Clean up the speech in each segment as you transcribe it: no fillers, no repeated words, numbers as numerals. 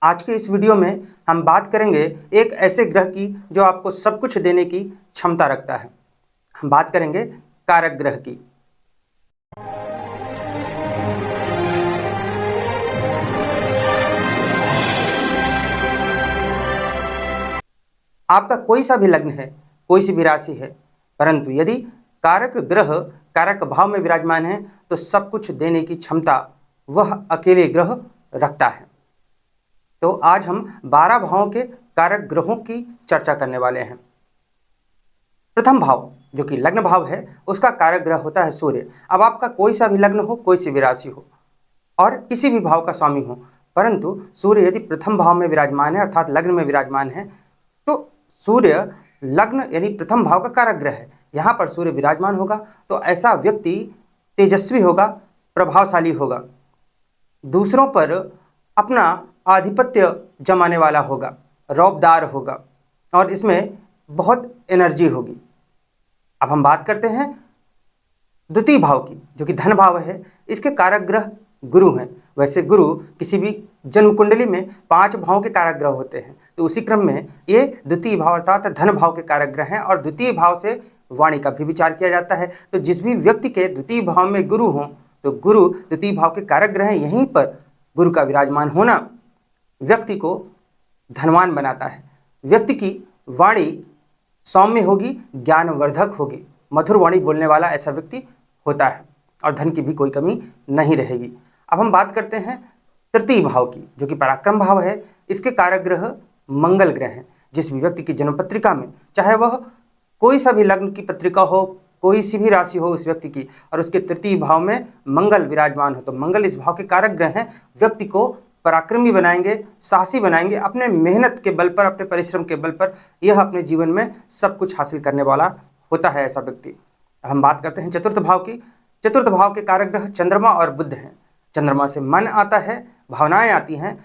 आज के इस वीडियो में हम बात करेंगे एक ऐसे ग्रह की जो आपको सब कुछ देने की क्षमता रखता है। हम बात करेंगे कारक ग्रह की। आपका कोई सा भी लग्न है, कोई सी भी राशि है, परंतु यदि कारक ग्रह कारक भाव में विराजमान है तो सब कुछ देने की क्षमता वह अकेले ग्रह रखता है। तो आज हम 12 भावों के कारक ग्रहों की चर्चा करने वाले हैं। प्रथम भाव जो कि लग्न भाव है, उसका कारक ग्रह होता है सूर्य। अब आपका कोई सा भी लग्न हो, कोई सी भी राशि हो और किसी भी भाव का स्वामी हो, परंतु सूर्य यदि प्रथम भाव में विराजमान है अर्थात लग्न में विराजमान है तो सूर्य लग्न यानी प्रथम भाव का कारक ग्रह है। यहाँ पर सूर्य विराजमान होगा तो ऐसा व्यक्ति तेजस्वी होगा, प्रभावशाली होगा, दूसरों पर अपना आधिपत्य जमाने वाला होगा, रौबदार होगा और इसमें बहुत एनर्जी होगी। अब हम बात करते हैं द्वितीय भाव की जो कि धन भाव है। इसके कारक ग्रह गुरु हैं। वैसे गुरु किसी भी जन्म कुंडली में 5 भावों के कारक ग्रह होते हैं, तो उसी क्रम में ये द्वितीय भाव अर्थात धन भाव के कारक ग्रह हैं और द्वितीय भाव से वाणी का भी विचार किया जाता है। तो जिस भी व्यक्ति के द्वितीय भाव में गुरु हों तो गुरु द्वितीय भाव के कारक ग्रह हैं। यहीं पर गुरु का विराजमान होना व्यक्ति को धनवान बनाता है। व्यक्ति की वाणी सौम्य होगी, ज्ञानवर्धक होगी, मधुर वाणी बोलने वाला ऐसा व्यक्ति होता है और धन की भी कोई कमी नहीं रहेगी। अब हम बात करते हैं तृतीय भाव की जो कि पराक्रम भाव है। इसके कारक ग्रह मंगल ग्रह हैं। जिस भी व्यक्ति की जन्म पत्रिका में, चाहे वह कोई सा भी लग्न की पत्रिका हो, कोई सी भी राशि हो उस व्यक्ति की, और उसके तृतीय भाव में मंगल विराजमान हो तो मंगल इस भाव के कारक ग्रह हैं। व्यक्ति को पराक्रमी बनाएंगे, साहसी बनाएंगे। अपने मेहनत के बल पर, अपने परिश्रम के बल पर यह अपने जीवन में सब कुछ हासिल करने वाला होता है ऐसा व्यक्ति। हम बात करते हैं चतुर्थ भाव की। चतुर्थ भाव के कारक ग्रह चंद्रमा और बुध हैं। चंद्रमा से मन आता है, भावनाएं आती हैं।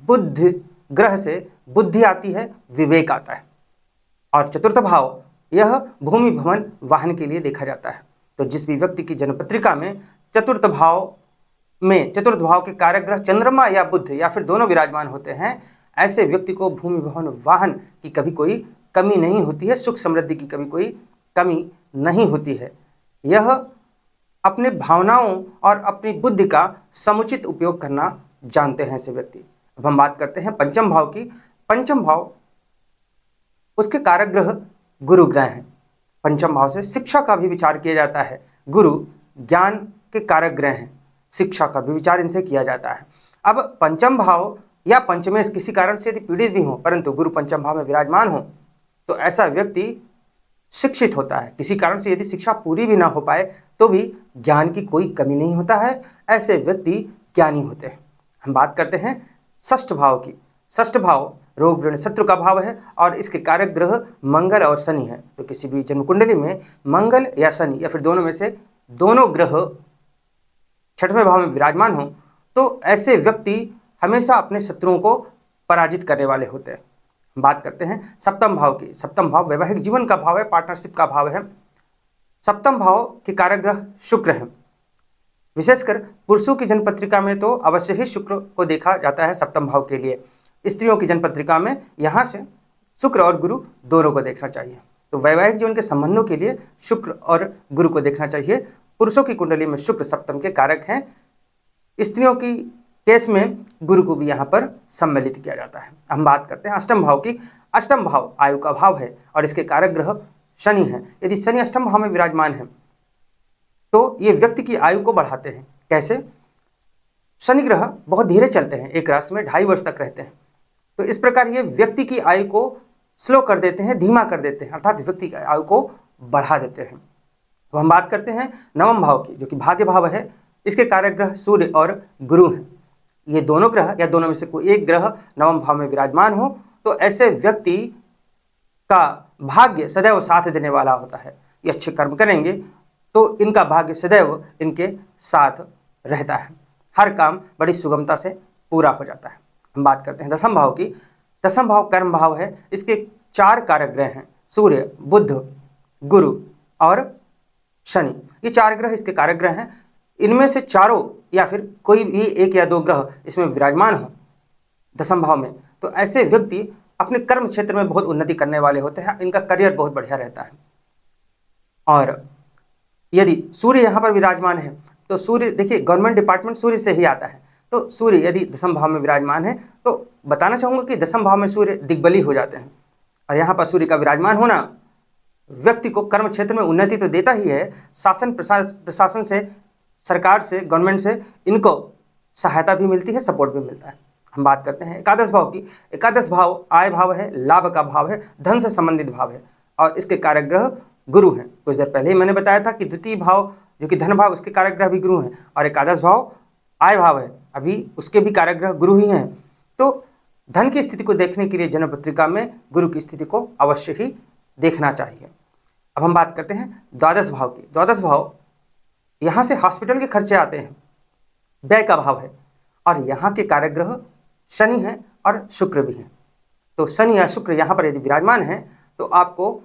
बुध ग्रह से बुद्धि आती है, विवेक आता है। और चतुर्थ भाव यह भूमि भवन वाहन के लिए देखा जाता है। तो जिस भी व्यक्ति की जन्म पत्रिका में चतुर्थ भाव के कारक ग्रह चंद्रमा या बुध या फिर दोनों विराजमान होते हैं, ऐसे व्यक्ति को भूमि भवन वाहन की कभी कोई कमी नहीं होती है, सुख समृद्धि की कभी कोई कमी नहीं होती है। यह अपने भावनाओं और अपनी बुद्धि का समुचित उपयोग करना जानते हैं ऐसे व्यक्ति। अब हम बात करते हैं पंचम भाव की। पंचम भाव उसके कारक ग्रह गुरु ग्रह हैं। पंचम भाव से शिक्षा का भी विचार किया जाता है। गुरु ज्ञान के कारक ग्रह हैं, शिक्षा का भी विचार इनसे किया जाता है। अब पंचम भाव या पंचमेश किसी कारण से यदि पीड़ित भी हो परंतु गुरु पंचम भाव में विराजमान हो तो ऐसा व्यक्ति शिक्षित होता है। किसी कारण से यदि शिक्षा पूरी भी ना हो पाए तो भी ज्ञान की कोई कमी नहीं होता है, ऐसे व्यक्ति ज्ञानी होते हैं। हम बात करते हैं षष्ठ भाव की। षष्ठ भाव रोग ऋण शत्रु का भाव है और इसके कारक ग्रह मंगल और शनि है। तो किसी भी जन्म कुंडली में मंगल या शनि या फिर दोनों में से दोनों ग्रह छठवें भाव में विराजमान हो तो ऐसे व्यक्ति हमेशा अपने शत्रुओं को पराजित करने वाले होते हैं। बात करते हैं सप्तम भाव की। सप्तम भाव वैवाहिक जीवन का भाव है, पार्टनरशिप का भाव है। सप्तम भाव के कारक ग्रह शुक्र हैं। विशेषकर पुरुषों की जन्म पत्रिका में तो अवश्य ही शुक्र को देखा जाता है सप्तम भाव के लिए। स्त्रियों की जन्म पत्रिका में यहाँ से शुक्र और गुरु दोनों को देखना चाहिए। तो वैवाहिक जीवन के संबंधों के लिए शुक्र और गुरु को देखना चाहिए। पुरुषों की कुंडली में शुक्र सप्तम के कारक हैं। स्त्रियों की केस में गुरु को भी यहाँ पर सम्मिलित किया जाता है। हम बात करते हैं अष्टम भाव की। अष्टम भाव आयु का भाव है और इसके कारक ग्रह शनि है। यदि शनि अष्टम भाव में विराजमान है तो ये व्यक्ति की आयु को बढ़ाते हैं। कैसे? शनि ग्रह बहुत धीरे चलते हैं, एक राशि में 2.5 वर्ष तक रहते हैं, तो इस प्रकार ये व्यक्ति की आयु को स्लो कर देते हैं, धीमा कर देते हैं, अर्थात व्यक्ति की आयु को बढ़ा देते हैं। तो हम बात करते हैं नवम भाव की जो कि भाग्य भाव है। इसके कारक ग्रह सूर्य और गुरु हैं। ये दोनों ग्रह या दोनों में से कोई एक ग्रह नवम भाव में विराजमान हो तो ऐसे व्यक्ति का भाग्य सदैव साथ देने वाला होता है। ये अच्छे कर्म करेंगे तो इनका भाग्य सदैव इनके साथ रहता है। हर काम बड़ी सुगमता से पूरा हो जाता है। हम बात करते हैं दसम भाव की। दसम भाव कर्म भाव है। इसके 4 कारक ग्रह हैं, सूर्य, बुध, गुरु और शनि। ये 4 ग्रह इसके कारक ग्रह हैं। इनमें से चारों या फिर कोई भी 1 या 2 ग्रह इसमें विराजमान हो दशम भाव में, तो ऐसे व्यक्ति अपने कर्म क्षेत्र में बहुत उन्नति करने वाले होते हैं, इनका करियर बहुत बढ़िया रहता है। और यदि सूर्य यहाँ पर विराजमान है तो सूर्य, देखिए गवर्नमेंट डिपार्टमेंट सूर्य से ही आता है, तो सूर्य यदि दशम भाव में विराजमान है तो बताना चाहूँगा कि दशम भाव में सूर्य दिग्बली हो जाते हैं। और यहाँ पर सूर्य का विराजमान होना व्यक्ति को कर्म क्षेत्र में उन्नति तो देता ही है, शासन प्रशासन से, सरकार से, गवर्नमेंट से इनको सहायता भी मिलती है, सपोर्ट भी मिलता है। हम बात करते हैं एकादश भाव की। एकादश भाव आय भाव है, लाभ का भाव है, धन से संबंधित भाव है और इसके कारक ग्रह गुरु हैं। कुछ देर पहले ही मैंने बताया था कि द्वितीय भाव जो कि धन भाव, उसके कारक ग्रह भी गुरु हैं और एकादश भाव आय भाव है, अभी उसके भी कारक ग्रह गुरु ही हैं। तो धन की स्थिति को देखने के लिए जन्म पत्रिका में गुरु की स्थिति को अवश्य ही देखना चाहिए। अब हम बात करते हैं द्वादश भाव की। द्वादश भाव, यहाँ से हॉस्पिटल के खर्चे आते हैं, व्यय का भाव है और यहाँ के कारक ग्रह शनि है और शुक्र भी है। तो शनि या शुक्र यहाँ पर यदि विराजमान है तो आपको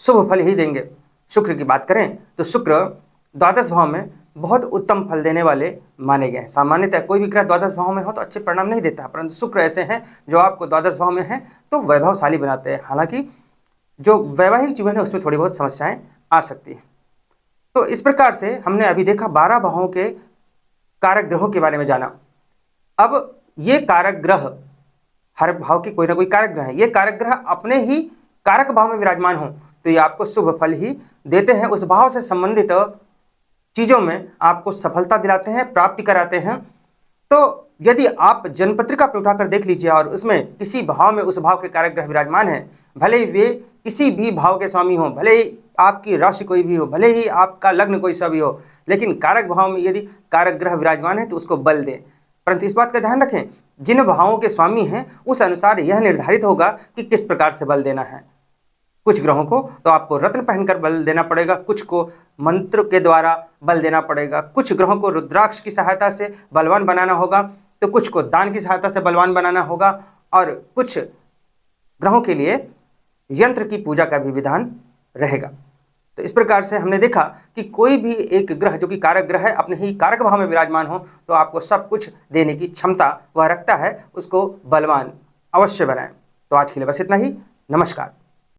शुभ फल ही देंगे। शुक्र की बात करें तो शुक्र द्वादश भाव में बहुत उत्तम फल देने वाले माने गए हैं। सामान्यतः कोई भी ग्रह द्वादश भाव में हो तो अच्छे परिणाम नहीं देता, परंतु शुक्र ऐसे हैं जो आपको द्वादश भाव में हैं तो वैभवशाली बनाते हैं। हालांकि जो वैवाहिक जीवन है उसमें थोड़ी बहुत समस्याएं आ सकती हैं। तो इस प्रकार से हमने अभी देखा 12 भावों के कारक ग्रहों के बारे में जाना। अब ये कारक ग्रह, हर भाव के कोई ना कोई कारक ग्रह है, ये कारक ग्रह अपने ही कारक भाव में विराजमान हो तो ये आपको शुभ फल ही देते हैं। उस भाव से संबंधित चीज़ों में आपको सफलता दिलाते हैं, प्राप्ति कराते हैं। तो यदि आप जन्मपत्रिका पे उठाकर देख लीजिए और उसमें किसी भाव में उस भाव के कारक ग्रह विराजमान है, भले ही वे किसी भी भाव के स्वामी हो, भले ही आपकी राशि कोई भी हो, भले ही आपका लग्न कोई सा भी हो, लेकिन कारक भाव में यदि कारक ग्रह विराजमान है तो उसको बल दें। परंतु इस बात का ध्यान रखें, जिन भावों के स्वामी हैं उस अनुसार यह निर्धारित होगा कि किस प्रकार से बल देना है। कुछ ग्रहों को तो आपको रत्न पहनकर बल देना पड़ेगा, कुछ को मंत्र के द्वारा बल देना पड़ेगा, कुछ ग्रहों को रुद्राक्ष की सहायता से बलवान बनाना होगा, तो कुछ को दान की सहायता से बलवान बनाना होगा और कुछ ग्रहों के लिए यंत्र की पूजा का भी विधान रहेगा। तो इस प्रकार से हमने देखा कि कोई भी एक ग्रह जो कि कारक ग्रह है अपने ही कारक भाव में विराजमान हो तो आपको सब कुछ देने की क्षमता वह रखता है, उसको बलवान अवश्य बनाएं। तो आज के लिए बस इतना ही। नमस्कार।